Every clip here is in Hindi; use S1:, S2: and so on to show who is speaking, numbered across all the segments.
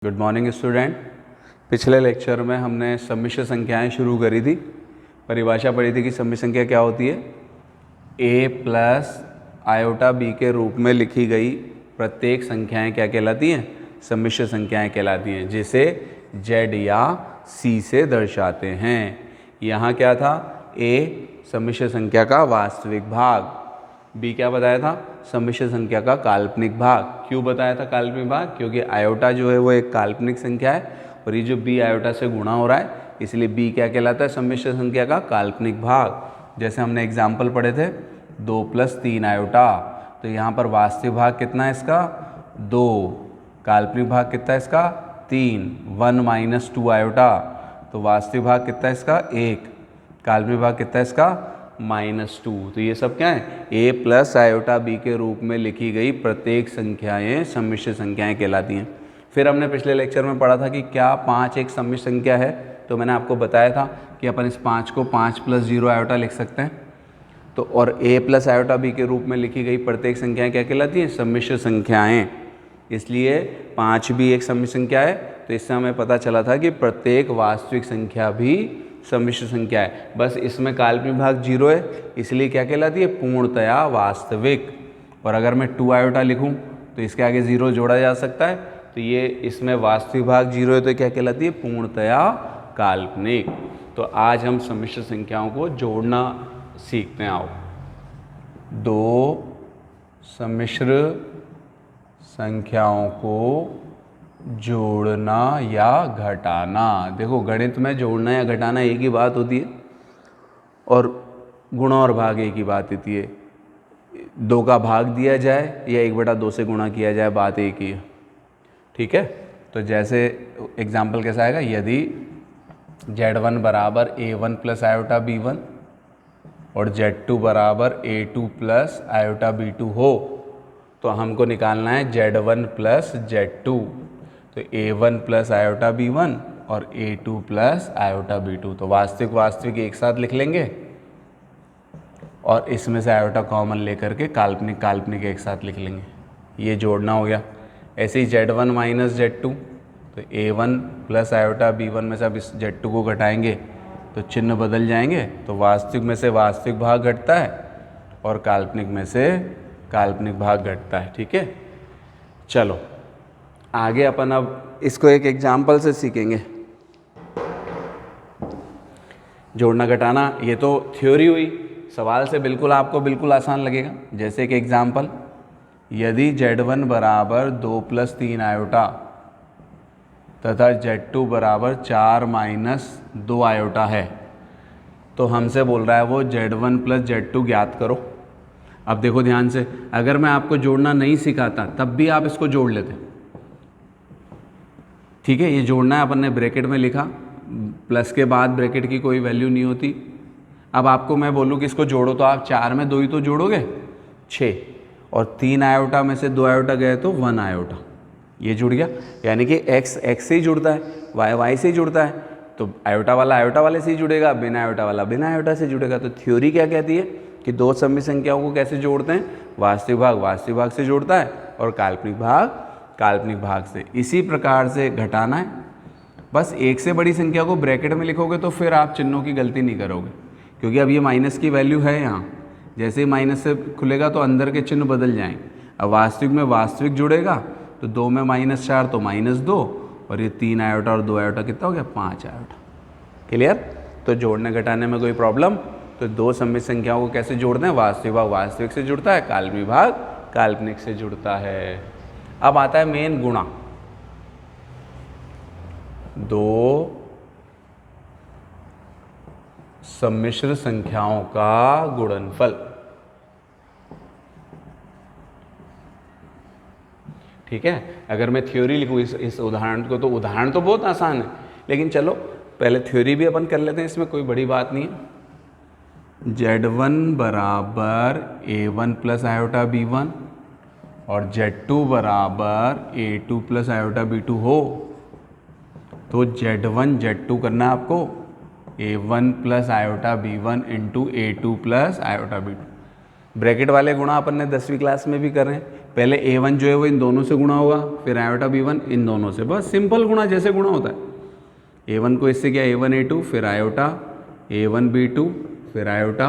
S1: Good morning student. पिछले लेक्चर में हमने सम्मिश्र संख्याएं शुरू करी थी। परिभाषा पढ़ी थी कि सम्मिश्र संख्या क्या होती है। a प्लस आयोटा b के रूप में लिखी गई प्रत्येक संख्याएं क्या कहलाती हैं? सम्मिश्र संख्याएं कहलाती हैं, जिसे z या c से दर्शाते हैं। यहाँ क्या था? a सम्मिश्र संख्या का वास्तविक भाग, b क्या बताया था? सम्मिश्र संख्या का काल्पनिक भाग। क्यों बताया था काल्पनिक भाग? क्योंकि आयोटा जो है वो एक काल्पनिक संख्या है और ये जो b आयोटा से गुणा हो रहा है, इसलिए b क्या कहलाता है? सम्मिश्र संख्या का काल्पनिक भाग। जैसे हमने एग्जाम्पल पढ़े थे 2 + 3 आयोटा, तो यहाँ पर वास्तविक भाग कितना है इसका? 2। काल्पनिक भाग कितना है इसका? 3। 1 - 2 आयोटा, तो वास्तविक भाग कितना है इसका? 1। काल्पनिक भाग कितना है इसका? -2। तो ये सब क्या है? a प्लस आयोटा b के रूप में लिखी गई प्रत्येक संख्याएं सम्मिश्र संख्याएं कहलाती हैं। फिर हमने पिछले लेक्चर में पढ़ा था कि क्या 5 एक सम्मिश्र संख्या है, तो मैंने आपको बताया था कि अपन इस 5 को 5 + 0 आयोटा लिख सकते हैं। तो और a प्लस आयोटा b के रूप में लिखी गई प्रत्येक संख्याएं क्या कहलाती हैं? सम्मिश्र संख्याएं। इसलिए 5 भी एक सम्मिश्र संख्या है। तो इससे हमें पता चला था कि प्रत्येक वास्तविक संख्या भी सम्मिश्र संख्या है। बस इसमें काल्पनिक भाग 0 है, इसलिए क्या कहलाती है? पूर्णतया वास्तविक। और अगर मैं 2 आयोटा लिखूं तो इसके आगे 0 जोड़ा जा सकता है, तो ये इसमें वास्तविक भाग 0 है, तो क्या कहलाती है? पूर्णतया काल्पनिक। तो आज हम सम्मिश्र संख्याओं को जोड़ना सीखते हैं। आओ, 2 सम्मिश्र संख्याओं को जोड़ना या घटाना। देखो, गणित में जोड़ना या घटाना एक ही बात होती है और गुणा और भाग एक ही बात होती है। 2 का भाग दिया जाए या 1/2 से गुणा किया जाए, बात एक ही है। ठीक है, तो जैसे एग्जाम्पल कैसा आएगा? यदि z1 = a1 + आयोटा b1 और z2 = a2 + आयोटा b2 हो, तो हमको निकालना है z1 + z2। तो a1 + आयोटा b1 और a2 + आयोटा b2। तो वास्तविक वास्तविक एक साथ लिख लेंगे और इसमें से आयोटा कॉमन लेकर के काल्पनिक काल्पनिक एक साथ लिख लेंगे। ये जोड़ना हो गया। ऐसे ही z1 - z2, तो a1 + आयोटा b1 में से अब इस z2 को घटाएंगे तो चिन्ह बदल जाएंगे। तो वास्तविक में से वास्तविक भाग घटता है और काल्पनिक में से काल्पनिक भाग घटता है। ठीक है, चलो आगे अपन अब इसको एक एग्जाम्पल से सीखेंगे। जोड़ना घटाना ये तो थ्योरी हुई, सवाल से बिल्कुल आपको बिल्कुल आसान लगेगा। जैसे कि एग्जाम्पल, यदि z1 = 2 + 3 आयोटा तथा z2 = 4 - 2 आयोटा है, तो हमसे बोल रहा है वो z1 + z2 ज्ञात करो। अब देखो ध्यान से, अगर मैं आपको जोड़ना नहीं सिखाता तब भी आप इसको जोड़ लेते। ठीक है, ये जोड़ना है, अपन ने ब्रैकेट में लिखा, प्लस के बाद ब्रैकेट की कोई वैल्यू नहीं होती। अब आपको मैं बोलूँ कि इसको जोड़ो, तो आप 4 में 2 ही तो जोड़ोगे, 6, और 3 आयोटा में से 2 आयोटा गए तो 1 आयोटा, ये जुड़ गया। यानी कि x x से ही जुड़ता है, y y से ही जुड़ता है, तो आयोटा वाला आयोटा वाले से ही जुड़ेगा, बिना आयोटा वाला बिना आयोटा से जुड़ेगा। तो थ्योरी क्या कहती है कि 2 सम्मिश्र संख्याओं को कैसे जोड़ते हैं? वास्तविक भाग वास्तविक भाग से जोड़ता है और काल्पनिक भाग काल्पनिक भाग से। इसी प्रकार से घटाना है। बस एक से बड़ी संख्या को ब्रैकेट में लिखोगे तो फिर आप चिन्हों की गलती नहीं करोगे, क्योंकि अब ये माइनस की वैल्यू है यहाँ। जैसे ही माइनस से खुलेगा तो अंदर के चिन्ह बदल जाएंगे। अब वास्तविक में वास्तविक जुड़ेगा तो 2 में -4 तो -2, और ये 3 आयोटा और 2 आयोटा कितना हो गया? 5 आयोटा। क्लियर? तो जोड़ने घटाने में कोई प्रॉब्लम? तो 2 सम्मिश्र संख्याओं को कैसे जोड़ते हैं? वास्तविक भाग वास्तविक से जुड़ता है, काल्पनिक भाग काल्पनिक से जुड़ता है। अब आता है मेन गुणा। 2 सम्मिश्र संख्याओं का गुणनफल। ठीक है, अगर मैं थ्योरी लिखूँ इस उदाहरण को, तो उदाहरण तो बहुत आसान है, लेकिन चलो पहले थ्योरी भी अपन कर लेते हैं, इसमें कोई बड़ी बात नहीं है। z1 = a1 + आयोटा b1 और z2 = a2 + आयोटा b2 हो, तो z1 z2 करना है आपको a1 + iota b1 × a2 + iota b2। Bracket वाले गुणा अपन ने 10वीं क्लास में भी कर रहे हैं, पहले A1 जो है वो इन दोनों से गुणा होगा, फिर आयोटा B1 इन दोनों से, बस सिंपल गुणा जैसे गुणा होता है। A1 को इससे किया A1 A2, फिर आयोटा A1 B2, फिर आयोटा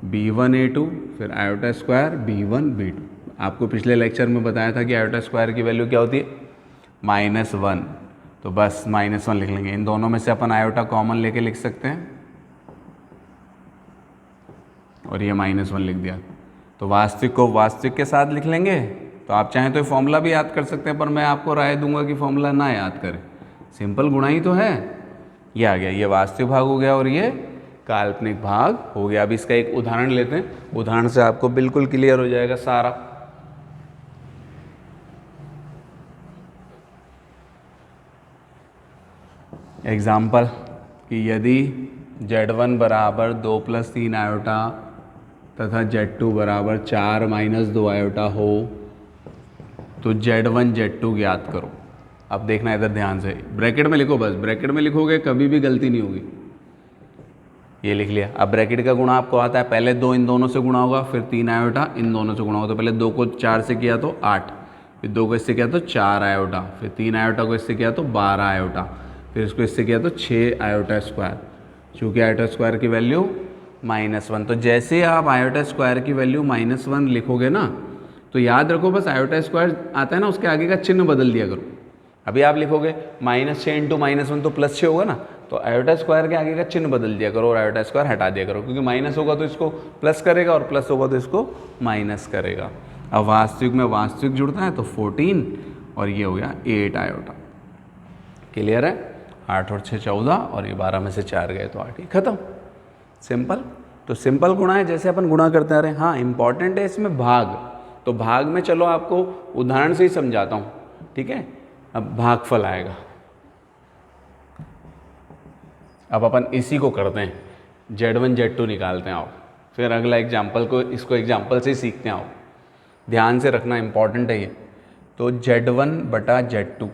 S1: B1 A2, फिर आयोटा स्क्वायर B1 B2। आपको पिछले लेक्चर में बताया था कि आयोटा स्क्वायर की वैल्यू क्या होती है, -1, तो बस -1 लिख लेंगे। इन दोनों में से अपन आयोटा कॉमन लेके लिख सकते हैं और ये -1 लिख दिया। तो वास्तविक को वास्तविक के साथ लिख लेंगे। तो आप चाहें तो ये फॉर्मूला भी याद कर सकते हैं, पर मैं आपको राय दूंगा कि फॉर्मूला ना याद करें, सिंपल गुणा ही तो है। ये आ गया, ये वास्तविक भाग हो गया और ये काल्पनिक भाग हो गया। अब इसका एक उदाहरण लेते हैं, उदाहरण से आपको बिल्कुल क्लियर हो जाएगा सारा। एग्जाम्पल कि यदि Z1 बराबर 2 + 3 आयोटा तथा Z2 बराबर 4 - 2 आयोटा हो तो Z1 Z2 ज्ञात करो। अब देखना इधर ध्यान से, ब्रैकेट में लिखो, बस ब्रैकेट में लिखोगे कभी भी गलती नहीं होगी। ये लिख लिया। अब ब्रैकेट का गुणा आपको आता है, पहले 2 इन दोनों से गुणा होगा, फिर 3 आयोटा इन दोनों से गुणा होगा। तो पहले 2 को 4 से किया तो 8, फिर 2 को इससे किया तो 4 आयोटा, फिर 3 आयोटा को इससे किया तो 12 आयोटा, फिर इसको इससे किया तो 6 आयोटा स्क्वायर। चूँकि आयोटा स्क्वायर की वैल्यू -1, तो जैसे आप आयोटा स्क्वायर की वैल्यू -1 लिखोगे ना, तो याद रखो बस आयोटा स्क्वायर आता है ना, उसके आगे का चिन्ह बदल दिया करो। अभी आप लिखोगे -6 × -1 तो +6 होगा ना, तो आयोटा स्क्वायर के आगे का चिन्ह बदल दिया करो और आयोटा स्क्वायर हटा दिया करो, क्योंकि माइनस होगा तो इसको प्लस करेगा और प्लस होगा तो इसको माइनस करेगा। अब वास्तविक में वास्तविक जुड़ता है तो 14 और ये हो गया 8 आयोटा। क्लियर है? 8 और 6 14 और ये 12 में से 4 गए तो 8 ही खत्म। सिंपल। तो सिंपल गुणा है, जैसे अपन गुणा करते आ रहे हैं। हाँ, इंपॉर्टेंट है इसमें भाग, तो भाग में चलो आपको उदाहरण से ही समझाता हूँ, ठीक है। अब भागफल आएगा, अब अपन इसी को करते हैं, Z1 Z2 निकालते हैं। आओ फिर अगला एग्जाम्पल को, इसको एग्जाम्पल से ही सीखते हैं। आओ ध्यान से रखना, इंपॉर्टेंट है ये। तो Z1 बटा Z2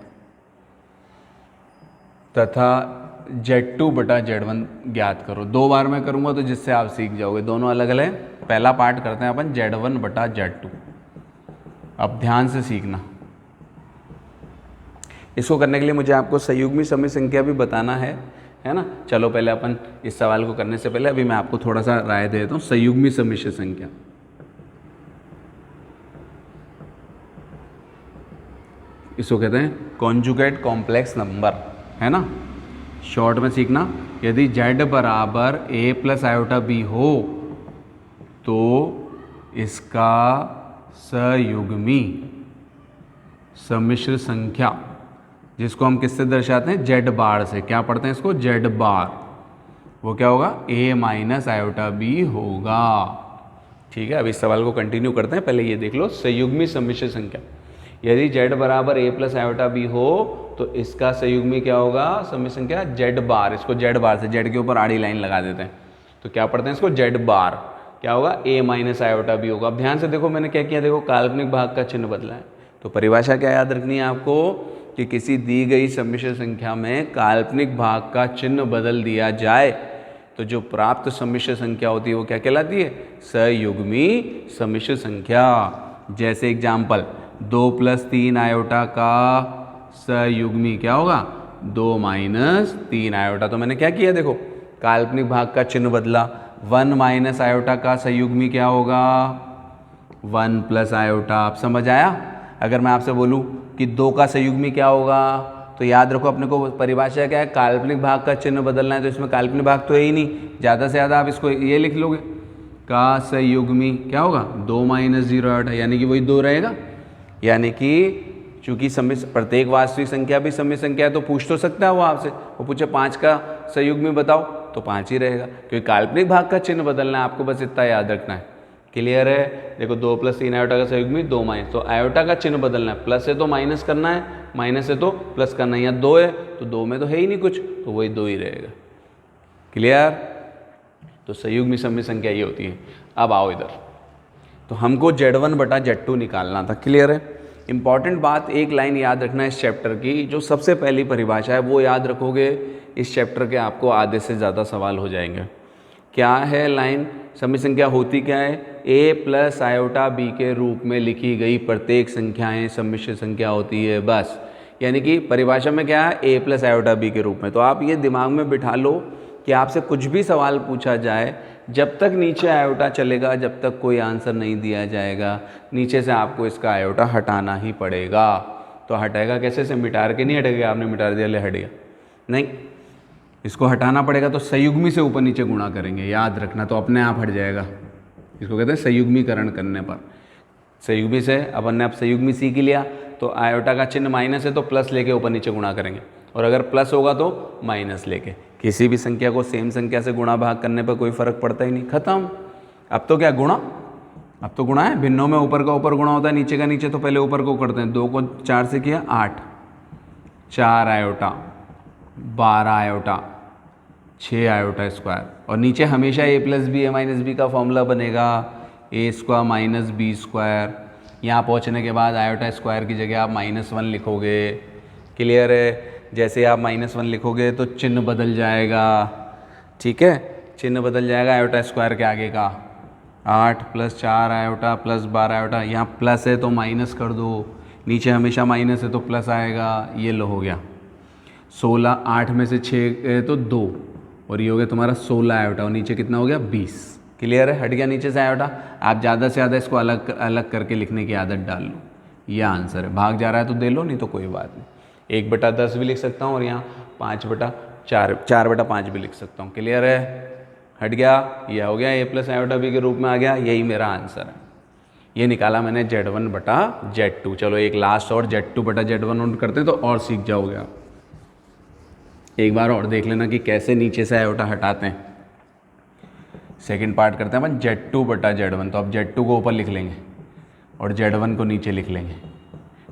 S1: तथा Z2 बटा Z1 ज्ञात करो। 2 बार मैं करूँगा तो जिससे आप सीख जाओगे, दोनों अलग अलग। पहला पार्ट करते हैं अपन Z1 बटा Z2। अब ध्यान से सीखना, इसको करने के लिए मुझे आपको संयुग्मी समय संख्या भी बताना है ना। चलो पहले अपन इस सवाल को करने से पहले अभी मैं आपको थोड़ा सा राय दे देता हूँ। संयुग्मी सम्मिश्र संख्या, इसको कहते हैं कॉन्जुगेट कॉम्प्लेक्स नंबर, है ना। शॉर्ट में सीखना, यदि Z बराबर A + आयोटा B हो तो इसका संयुग्मी सम्मिश्र संख्या, जिसको हम किससे दर्शाते हैं, Z बार से। क्या पढ़ते हैं इसको, Z बार। वो क्या होगा, A - आयोटा B होगा। ठीक है, अब इस सवाल को कंटिन्यू करते हैं। पहले ये देख लो, संयुग्मी सम्मिश्र संख्या, यदि Z बराबर A + आयोटा B हो तो इसका संयुग्मी क्या होगा, सम्मिश्र संख्या Z बार। इसको Z बार से, Z के ऊपर आड़ी लाइन लगा देते हैं, तो क्या पढ़ते हैं इसको, Z बार। क्या होगा, A - आयोटा B होगा। अब ध्यान से देखो मैंने क्या किया, देखो काल्पनिक भाग का चिन्ह बदला है। तो परिभाषा क्या याद रखनी है आपको, कि किसी दी गई सम्मिश्र संख्या में काल्पनिक भाग का चिन्ह बदल दिया जाए तो जो प्राप्त सम्मिश्र संख्या होती है वो क्या कहलाती है, संयुग्मी सम्मिश्र संख्या। जैसे एग्जाम्पल, 2 + 3 आयोटा का संयुग्मी क्या होगा, 2 - 3 आयोटा। तो मैंने क्या किया, देखो काल्पनिक भाग का चिन्ह बदला। 1 - आयोटा का संयुग्मी क्या होगा, 1 + आयोटा। आप समझ आया? अगर मैं आपसे बोलूं कि 2 का संयुग्मी क्या होगा, तो याद रखो अपने को परिभाषा क्या है, काल्पनिक भाग का चिन्ह बदलना है। तो इसमें काल्पनिक भाग तो है ही नहीं, ज़्यादा से ज़्यादा आप इसको ये लिख लोगे, का संयुग्मी क्या होगा, 2 - 0 आयोटा, यानी कि वही 2 रहेगा। यानी कि चूंकि सम्मिश्र, प्रत्येक वास्तविक संख्या भी सम्मिश्र संख्या है, तो पूछ तो सकता है वो आपसे, वो पूछे 5 का संयुग्मी बताओ, तो 5 ही रहेगा, क्योंकि काल्पनिक भाग का चिन्ह बदलना है। आपको बस इतना याद रखना है। क्लियर है? देखो 2 + 3 आयोटा का संयुग्मी 2 - तो आयोटा का चिन्ह बदलना है, प्लस है तो माइनस करना है, माइनस है तो प्लस करना है। यहाँ 2 है तो 2 में तो है ही नहीं कुछ, तो वही 2 ही रहेगा। क्लियर? तो संयुग्मी सम्मिश्र संख्या ये होती है। अब आओ इधर, तो हमको Z1 बटा Z2 निकालना था। क्लियर है? इंपॉर्टेंट बात, एक लाइन याद रखना है इस चैप्टर की, जो सबसे पहली परिभाषा है वो याद रखोगे, इस चैप्टर के आपको आधे से ज़्यादा सवाल हो जाएंगे। क्या है लाइन, सम्मिश्र संख्या होती क्या है, a प्लस आयोटा b के रूप में लिखी गई प्रत्येक संख्याएं सम्मिश्र संख्या होती है, बस। यानी कि परिभाषा में क्या है, a प्लस आयोटा b के रूप में। तो आप ये दिमाग में बिठा लो कि आपसे कुछ भी सवाल पूछा जाए, जब तक नीचे आयोटा चलेगा, जब तक कोई आंसर नहीं दिया जाएगा, नीचे से आपको इसका आयोटा हटाना ही पड़ेगा। तो हटेगा कैसे, से मिटार के नहीं हटेगा, आपने मिटार दिया ले हट गया, नहीं, इसको हटाना पड़ेगा। तो संयुग्मी से ऊपर नीचे गुणा करेंगे, याद रखना, तो अपने आप हट जाएगा। इसको कहते हैं संयुग्मीकरण करने पर। संयुग्मी से अपन ने अब संयुग्मी सीख लिया, तो आयोटा का चिन्ह माइनस है तो प्लस लेके ऊपर नीचे गुणा करेंगे, और अगर प्लस होगा तो माइनस लेके। किसी भी संख्या को सेम संख्या से गुणा भाग करने पर कोई फर्क पड़ता ही नहीं, खत्म। अब तो क्या गुणा, अब तो गुणा है, भिन्नों में ऊपर का ऊपर गुणा होता है, नीचे का नीचे, तो पहले ऊपर को करते हैं। 2 को 4 से किया 8, 4 आयोटा, 12 आयोटा, 6 आयोटा स्क्वायर, और नीचे हमेशा a plus B a minus B का फॉर्मूला बनेगा, a square minus B square. यहाँ पहुँचने के बाद आयोटा स्क्वायर की जगह आप -1 लिखोगे, क्लियर है। जैसे आप -1 लिखोगे तो चिन्ह बदल जाएगा, ठीक है, चिन्ह बदल जाएगा आयोटा स्क्वायर के आगे का। 8 प्लस 4 आयोटा प्लस 12 आयोटा, यहाँ प्लस है तो माइनस कर दो, नीचे हमेशा माइनस है तो प्लस आएगा, ये लो हो गया 16। 8 में से 6 है तो 2, और ये हो गया तुम्हारा 16 आयोटा, और नीचे कितना हो गया 20। क्लियर है, हट गया नीचे से आयोटा। आप ज़्यादा से ज़्यादा इसको अलग अलग करके लिखने की आदत डाल लो, यह आंसर है। भाग जा रहा है तो दे लो, नहीं तो कोई बात नहीं। 1/10 भी लिख सकता हूँ, और यहाँ 5/4, 4/5 भी लिख सकता हूँ। क्लियर है, हट गया, यह हो गया a प्लस आयोटा b के रूप में आ गया, यही मेरा आंसर है। ये निकाला मैंने Z1/Z2। चलो एक लास्ट और Z2/Z1 करते हैं तो और सीख जाओगे आप। एक बार और देख लेना कि कैसे नीचे से आयोटा हटाते हैं। सेकंड पार्ट करते हैं अपन Z2/Z1। तो अब Z2 को ऊपर लिख लेंगे और Z1 को नीचे लिख लेंगे,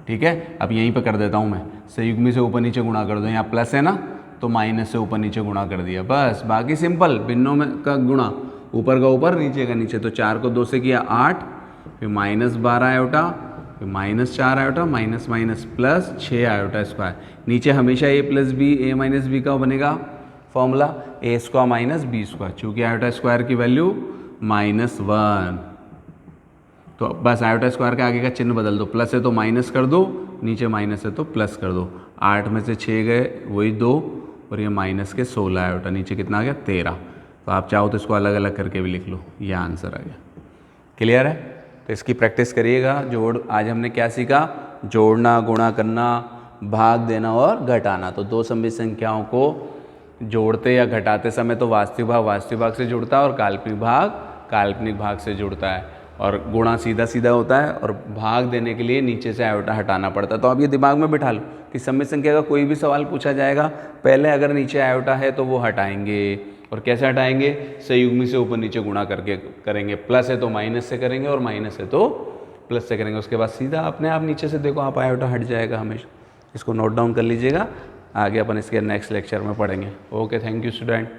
S1: ठीक है। अब यहीं पे कर देता हूँ मैं, संयुग्मी से ऊपर नीचे गुणा कर दो, यहाँ प्लस है ना तो माइनस से ऊपर नीचे गुणा कर दिया, बस। बाकी सिंपल, भिन्नों में का गुणा, ऊपर का ऊपर नीचे का नीचे। तो 4 को 2 से किया 8, फिर -12 आयोटा, फिर -4 iota, minus minus plus 6 iota square. नीचे हमेशा a plus B a minus B का बनेगा formula, a square minus B square, चूँकि आयोटा स्क्वायर की वैल्यू -1, तो बस आयोटा स्क्वायर के आगे का चिन्ह बदल दो, प्लस है तो माइनस कर दो, नीचे माइनस है तो प्लस कर दो। 8 में से 6 गए वही 2, और ये माइनस के 16 आयोटा, नीचे कितना आ गया 13। तो आप चाहो तो इसको अलग अलग करके भी लिख लो, ये आंसर आ गया। क्लियर है, तो इसकी प्रैक्टिस करिएगा। आज हमने क्या सीखा, जोड़ना, गुणा करना, भाग देना और घटाना। तो दो सम्मिश्र संख्याओं को जोड़ते या घटाते समय तो वास्तविक भाग से जुड़ता है, और काल्पनिक भाग से जुड़ता है, और गुणा सीधा सीधा होता है, और भाग देने के लिए नीचे से आयोटा हटाना पड़ता है। तो आप ये दिमाग में बिठा लो कि सम्मिश्र संख्या का कोई भी सवाल पूछा जाएगा, पहले अगर नीचे आयोटा है तो वो हटाएंगे। और कैसे हटाएंगे, संयुग्मी से ऊपर नीचे गुणा करके करेंगे, प्लस है तो माइनस से करेंगे, और माइनस है तो प्लस से करेंगे। उसके बाद सीधा अपने आप नीचे से देखो आप आयोटा हट जाएगा हमेशा। इसको नोट डाउन कर लीजिएगा, आगे अपन इसके नेक्स्ट लेक्चर में पढ़ेंगे। Okay, thank you student.